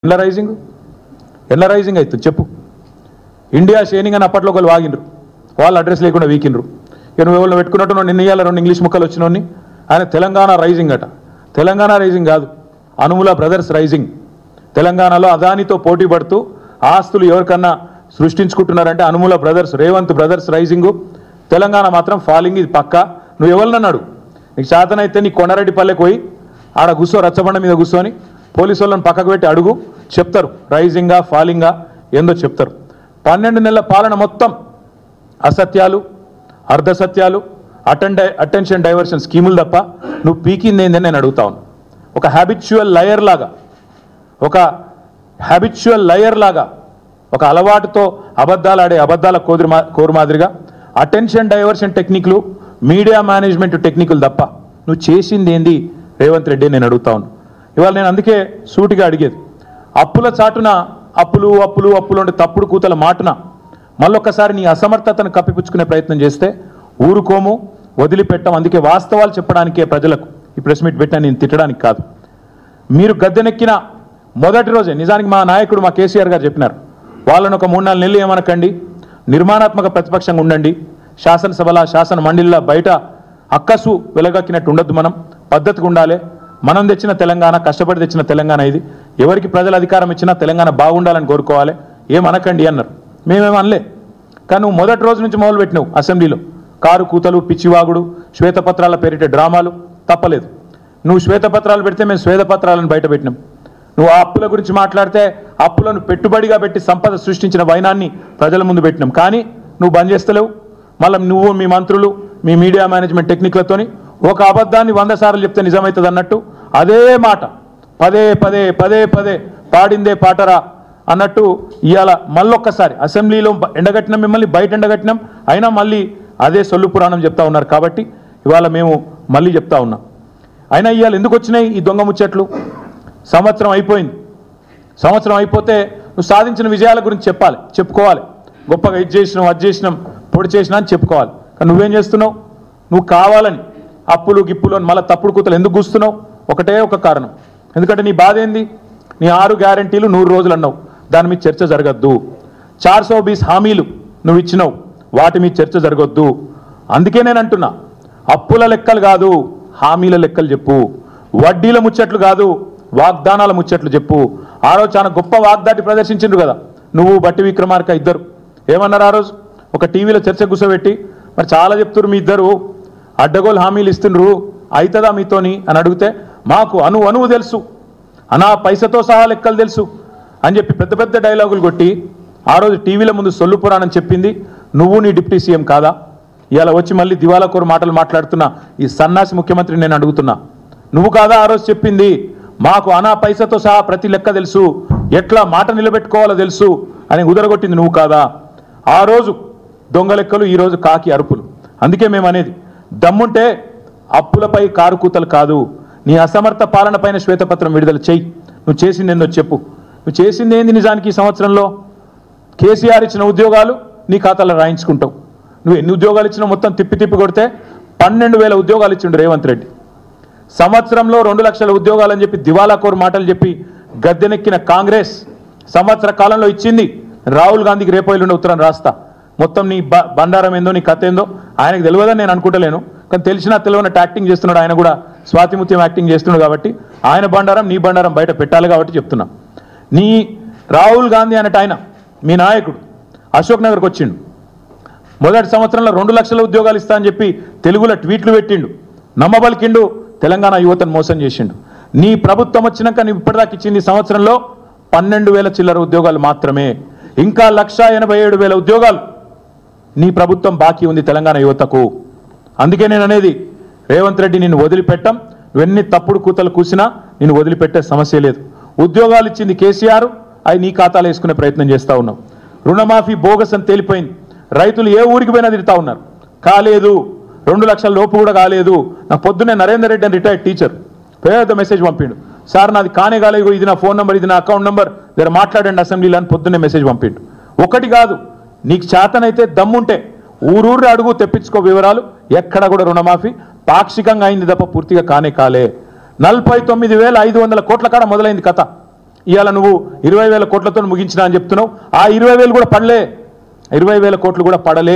ఎల్ల రైజింగ్ అవుతుంది చెప్పు. ఇండియా షేనింగ్ అని అప్పట్లో ఒకళ్ళు వాగినరు, వాళ్ళు అడ్రస్ లేకుండా వీకినరు. ఇక నువ్వు ఎవరు పెట్టుకున్నట్టు నిన్న ఇయ్యాల 2 ఇంగ్లీష్ ముక్కలు వచ్చినోని ఆయన తెలంగాణ రైజింగ్ అట. తెలంగాణ రైజింగ్ కాదు, అనుముల బ్రదర్స్ రైజింగ్. తెలంగాణలో అదానితో పోటీ పడుతూ ఆస్తులు ఎవరికన్నా సృష్టించుకుంటున్నారంటే అనుముల బ్రదర్స్, రేవంత్ బ్రదర్స్ రైజింగు. తెలంగాణ మాత్రం ఫాలింగ్, ఇది పక్కా. నువ్వు ఎవరినన్నాడు? నీకు శాతనైతే నీ కొండారెడ్డిపల్లెకి పోయి ఆడ కూర్చో, రచ్చబండ మీద కూర్చొని పోలీసు వాళ్ళని పక్కకు పెట్టి అడుగు, చెప్తారు రైజింగా ఫాలింగా ఏందో చెప్తారు. 12 నెలల పాలన మొత్తం అసత్యాలు, అర్ధసత్యాలు, అటెన్షన్ డైవర్షన్ స్కీములు తప్ప నువ్వు పీకింది ఏందని నేను అడుగుతా ఉన్నాను. ఒక హ్యాబిచువల్ లయర్ లాగా ఒక అలవాటుతో అబద్ధాలు ఆడే అబద్ధాల కోరు మాదిరిగా అటెన్షన్ డైవర్షన్ టెక్నిక్లు, మీడియా మేనేజ్మెంట్ టెక్నిక్లు తప్ప నువ్వు చేసింది ఏంది రేవంత్ రెడ్డి నేను అడుగుతా ఉన్నాను. ఇవాళ నేను అందుకే సూటిగా అడిగేది, అప్పుల చాటున అప్పులు అప్పులు అప్పులు అంటే తప్పుడు కూతల మాటున మళ్ళొక్కసారి నీ అసమర్థతను కప్పిపుచ్చుకునే ప్రయత్నం చేస్తే ఊరుకోము, వదిలిపెట్టాం. అందుకే వాస్తవాలు చెప్పడానికే ప్రజలకు ఈ ప్రెస్ మీట్ పెట్టినా, నేను తిట్టడానికి కాదు. మీరు గద్దెనెక్కిన మొదటి రోజే నిజానికి మా నాయకుడు మా కేసీఆర్ గారు చెప్పినారు, వాళ్ళను ఒక 3-4 నెలలు ఏమనకండి, నిర్మాణాత్మక ప్రతిపక్షంగా ఉండండి, శాసనసభల శాసన మండలిలో బయట అక్కసు వెలగక్కినట్టు ఉండొద్దు, మనం పద్ధతిగా ఉండాలి, మనం తెచ్చిన తెలంగాణ, కష్టపడి తెచ్చిన తెలంగాణ ఇది, ఎవరికి ప్రజలు అధికారం ఇచ్చినా తెలంగాణ బాగుండాలని కోరుకోవాలి, ఏమనకండి అన్నారు. మేమేమో అనలే. కానీ నువ్వు మొదటి రోజు నుంచి మొదలు పెట్టినావు అసెంబ్లీలో కారు కూతలు, పిచ్చివాగుడు, శ్వేతపత్రాల పేరిట డ్రామాలు తప్పలేదు. నువ్వు శ్వేతపత్రాలు పెడితే మేము శ్వేతపత్రాలను బయట పెట్టినాం. నువ్వు ఆ అప్పుల గురించి మాట్లాడితే అప్పులను పెట్టుబడిగా పెట్టి సంపద సృష్టించిన వైనాన్ని ప్రజల ముందు పెట్టినాం. కానీ నువ్వు బంద్ చేస్తలేవు. మళ్ళీ నువ్వు, మీ మంత్రులు, మీ మీడియా మేనేజ్మెంట్ టెక్నిక్లతోని ఒక అబద్ధాన్ని 100 సార్లు చెప్తే నిజమవుతుంది అన్నట్టు అదే మాట పదే పదే పదే పదే పాడిందే పాటరా అన్నట్టు ఇవాళ మళ్ళొక్కసారి అసెంబ్లీలో ఎండగట్టినాం, మిమ్మల్ని బయట ఎండగట్టినాం, అయినా మళ్ళీ అదే సొల్లు పురాణం చెప్తా ఉన్నారు. కాబట్టి ఇవాళ మేము మళ్ళీ చెప్తా ఉన్నాం. అయినా ఇవాళ ఎందుకు వచ్చినాయి ఈ దొంగ ముచ్చట్లు? సంవత్సరం అయిపోయింది. సంవత్సరం అయిపోతే నువ్వు సాధించిన విజయాల గురించి చెప్పుకోవాలి. గొప్పగా ఇది చేసినాం, అది చేసినాం, పొడి చేసినా అని చెప్పుకోవాలి. కానీ నువ్వేం చేస్తున్నావు? నువ్వు కావాలని అప్పులు గిప్పులు అని మళ్ళీ తప్పుడు కూతలు ఎందుకు కూస్తున్నావు? ఒకటే ఒక కారణం. ఎందుకంటే నీ బాధ ఏంది? నీ 6 గ్యారంటీలు 100 రోజులు అన్నావు, దాని మీద చర్చ జరగద్దు. 420 హామీలు నువ్వు ఇచ్చినావు, వాటి మీద చర్చ జరగొద్దు. అందుకే నేను అంటున్నా, అప్పుల లెక్కలు కాదు, హామీల లెక్కలు చెప్పు. వడ్డీల ముచ్చట్లు కాదు, వాగ్దానాల ముచ్చట్లు చెప్పు. ఆ రోజు చాలా గొప్ప వాగ్దాటి ప్రదర్శించిండ్రు కదా నువ్వు, బట్టి విక్రమార్క ఇద్దరు. ఏమన్నారు ఆ రోజు? ఒక టీవీలో చర్చ కూర్చోబెట్టి, మరి చాలా చెప్తున్నారు మీ ఇద్దరు అడ్డగోలు హామీలు ఇస్తుండ్రు, అవుతుందా మీతోని అని అడిగితే, మాకు అణువు తెలుసు, అనా పైసతో సహా లెక్కలు తెలుసు అని చెప్పి పెద్ద పెద్ద డైలాగులు కొట్టి ఆ రోజు టీవీల ముందు సొల్లు పురాణం చెప్పింది నువ్వు, నీ డిప్యూటీ సీఎం కాదా? ఇవాళ వచ్చి మళ్ళీ దివాలాకోరు మాటలు మాట్లాడుతున్నా ఈ సన్నాసి ముఖ్యమంత్రి నేను అడుగుతున్నా, నువ్వు కాదా ఆ రోజు చెప్పింది? మాకు అనా పైసతో సహా ప్రతి లెక్క తెలుసు, ఎట్లా మాట నిలబెట్టుకోవాలో తెలుసు అని ఉదరగొట్టింది నువ్వు కాదా? ఆ రోజు దొంగ లెక్కలు, ఈరోజు కాకి అరుపులు. అందుకే మేము అనేది, దమ్ముంటే అప్పులపై కారు కూతలు కాదు, నీ అసమర్థ పాలన పైన శ్వేతపత్రం విడుదల చెయ్యి. నువ్వు చేసింది ఏందో చెప్పు. నువ్వు చేసింది ఏంది నిజానికి? ఈ సంవత్సరంలో కేసీఆర్ ఇచ్చిన ఉద్యోగాలు నీ ఖాతాలో రాయించుకుంటావు. నువ్వు ఎన్ని ఉద్యోగాలు ఇచ్చినా మొత్తం తిప్పి కొడితే 12,000 ఉద్యోగాలు ఇచ్చిండు రేవంత్ రెడ్డి. సంవత్సరంలో 2 లక్షల ఉద్యోగాలు అని చెప్పి దివాలాకోరు మాటలు చెప్పి గద్దెనెక్కిన కాంగ్రెస్ సంవత్సర కాలంలో ఇచ్చింది. రాహుల్ గాంధీకి రేపు ఎల్లుండి ఉత్తరం రాస్తా, మొత్తం నీ బండారం ఏందో, నీ కథ ఏందో ఆయనకు తెలియదని నేను అనుకుంటలేను. కానీ తెలిసినా తెలియనట్టు యాక్టింగ్ చేస్తున్నాడు ఆయన కూడా, స్వాతిముత్యం యాక్టింగ్ చేస్తున్నాడు. కాబట్టి ఆయన బండారం నీ బండారం బయట పెట్టాలి కాబట్టి చెప్తున్నా. నీ రాహుల్ గాంధీ అన్నట్టు ఆయన మీ నాయకుడు అశోక్ నగర్కి వచ్చిండు, మొదటి సంవత్సరంలో 2 లక్షల ఉద్యోగాలు ఇస్తా అని చెప్పి తెలుగులో ట్వీట్లు పెట్టిండు, నమ్మబలికిండు, తెలంగాణ యువతను మోసం చేసిండు. నీ ప్రభుత్వం వచ్చినాక నువ్వు ఇప్పటిదాకా ఇచ్చింది సంవత్సరంలో 12,000 చిల్లర ఉద్యోగాలు మాత్రమే. ఇంకా 1,87,000 ఉద్యోగాలు నీ ప్రభుత్వం బాకీ ఉంది తెలంగాణ యువతకు. అందుకే నేను అనేది, రేవంత్ రెడ్డి నిన్ను వదిలిపెట్టం, నువ్వెన్ని తప్పుడు కూతలు కూసినా నిన్ను వదిలిపెట్టే సమస్య లేదు. ఉద్యోగాలు ఇచ్చింది కేసీఆర్, అవి నీ ఖాతాలో వేసుకునే ప్రయత్నం చేస్తూ ఉన్నావు. రుణమాఫీ బోగస్ అని తేలిపోయింది. రైతులు ఏ ఊరికి పోయినా తిరుగుతూ ఉన్నారు, కాలేదు, 2 లక్షల లోపు కూడా కాలేదు. నాకు పొద్దున్నే నరేందర్ రెడ్డి అని రిటైర్డ్ టీచర్ పెద్ద మెసేజ్ పంపిండు, సార్ నాది కానే కాలేదు, ఇది నా ఫోన్ నెంబర్, ఇది నా అకౌంట్ నెంబర్, దగ్గర మాట్లాడండి అసెంబ్లీలో అని పొద్దున్నే మెసేజ్ పంపిండు. ఒకటి కాదు, నీకు చేతనైతే దమ్ముంటే ఊరూరు అడుగు, తెప్పించుకో వివరాలు. ఎక్కడ కూడా రుణమాఫీ పాక్షికంగా అయింది తప్ప పూర్తిగా కానే కాలే. 49,500 కోట్ల కాడ మొదలైంది కథ. ఇవాళ నువ్వు 20,000 కోట్లతో ముగించినా అని చెప్తున్నావు. ఆ 20,000 కూడా పడలే, 20,000 కోట్లు కూడా పడలే.